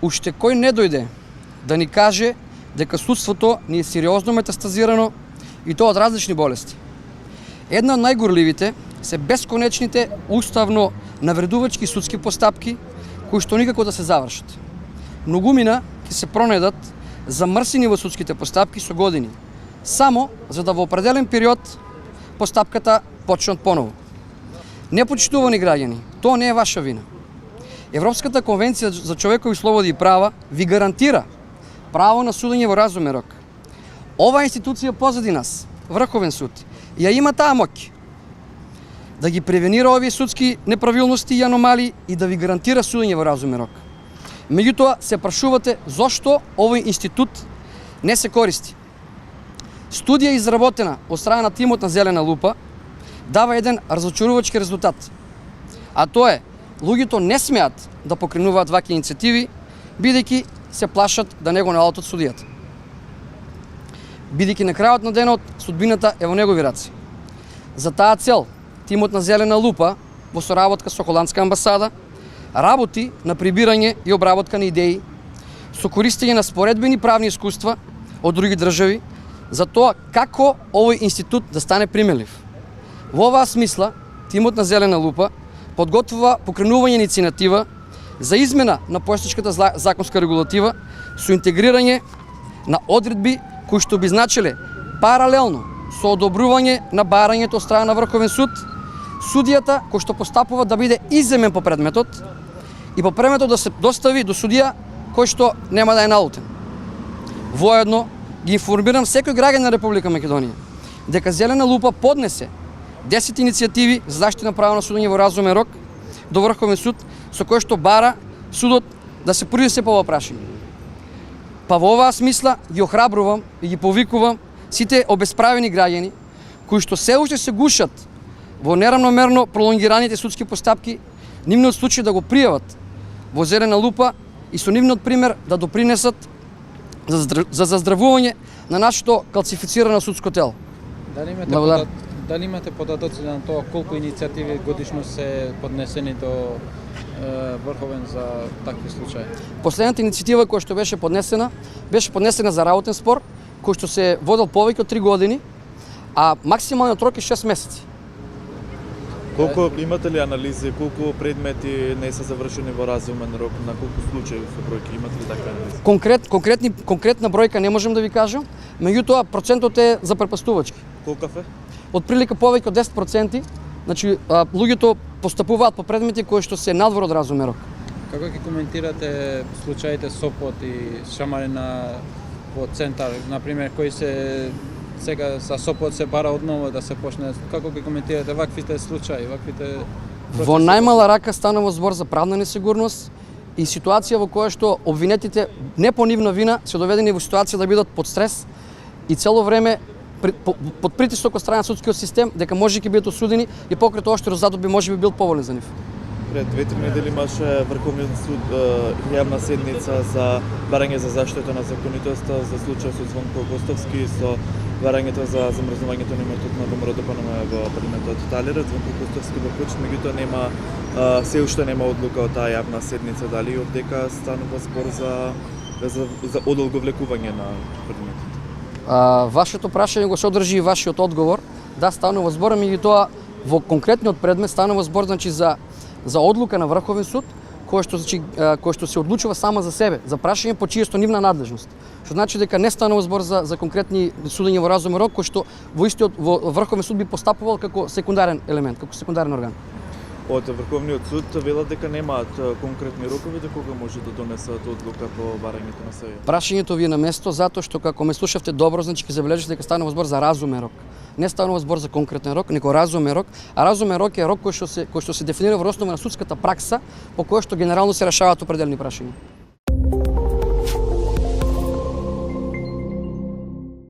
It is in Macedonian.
уште кој не дојде да ни каже дека судството ни е сериозно метастазирано и тоа од различни болести. Една од најгорливите се бесконечните уставно навредувачки судски постапки кои што никако да се завршат. Многумина ќе се пронедат замрсени во судските постапки со години, само за да во определен период постапката почнат поново. Непочитувани граѓани, тоа не е ваша вина. Европската конвенција за човекови слободи и права ви гарантира право на судење во разумен рок. Оваа институција позади нас, Врховен суд, ја има таа моќ да ги превенира овие судски неправилности и аномалии и да ви гарантира судење во разумен рок. Меѓутоа се прашувате зошто овој институт не се користи. Студија изработена од страна на тимот на Зелена лупа дава еден разочарувачки резултат. А тоа е, луѓето не смеат да покренуваат вакви иницијативи, бидејќи се плашат да не го наладат од судијата. Бидејќи на крајот на денот судбината е во негови раце. За таа цел, тимот на Зелена лупа во соработка со холандска амбасада работи на прибирање и обработка на идеи со користење на споредбени правни искуства од други држави за тоа како овој институт да стане применлив. Во оваа смисла, тимот на Зелена лупа подготвува покренување на иницијатива за измена на постоечката законска регулатива со интегрирање на одредби кои што би значеле паралелно со одобрување на барањето од страна на Врховен суд, судијата кој што постапува да биде иземен по предметот и по предметот да се достави до судија кој што нема да е налутен. Воедно ги информирам секој граѓанин на Република Македонија дека Зелена лупа поднесе 10 иницијативи за заштита на право на судење во разумен рок до Врховен суд со кој што бара судот да се произнесе по ова прашање. Па во оваа смисла ги охрабрувам и ги повикувам сите обесправени граѓани кои што се уште се гушат во неравномерно пролонгираните судски постапки, нивниот случај да го пријават во Зелена лупа и со нивниот пример да допринесат за заздравување на нашето калцифицирано судско тело. Дали имате податоци на тоа колку иницијативи годишно се поднесени до Врховен за такви случаи? Последната иницијатива која што беше поднесена за работен спор, кој што се водел повеќе од 3 години, а максималниот рок е 6 месеци. Колку имате ли анализи, колку предмети не се завршени во разумен рок, на колку случаи со бројки имате ли таква анализи? Конкретна бројка не можам да ви кажам, меѓутоа процентот е запрепастувачки. Колкав е? Од прилика повеќе од 10%, значи луѓето постапуваат по предмети кои што се надвор од разумен рок. Како ги коментирате случаите Сопот и шамарина во центар, на пример, кои се сега за Сопот се бара одново да се почне? Како ги коментирате ваквите случаи, ваквите процеси? Во најмала рака станува збор за правна несигурност и ситуација во која што обвинетите не по нивна вина се доведени во ситуација да бидат под стрес и цело време под притисок од страна на судскиот систем дека може ќе бидат осудени и покрај тоа што резултатот би може би бил поволен за нив. Пред 2-3 недели имаше Врховниот суд јавна седница за барање за заштита на законитоста за случај со Звонко Костовски со барањето за замрзнувањето на имотот на Дом Родопанова во предметот Талера. Звонко Костовски во Куч, меѓутоа нема се уште нема одлука од таа јавна седница дали од дека станува збор за одолговлекување на предметот. Вашето прашање го содржи и вашиот одговор. Да, станува збор, меѓутоа во конкретниот предмет станува збор значи за одлука на Врховен суд кој што се одлучува сама за себе, за прашање по чијата нивна надлежност. Што значи дека не станува збор за конкретни судења во разумен рок кој што во Врховен суд би постапувал како секундарен елемент, како секундарен орган. Од Врховниот суд велат дека немаат конкретни рокови до кога може да донесат одлука по барањето на СЈ. Прашањето ви е на место затоа што како ме слушавте добро, значи ќе забележите дека станува збор за разумен рок. Не станува збор за конкретен рок, него разумен рок, а разумен рок е рок кој што се дефинира во основа на судската пракса по која што генерално се решаваат определени прашања.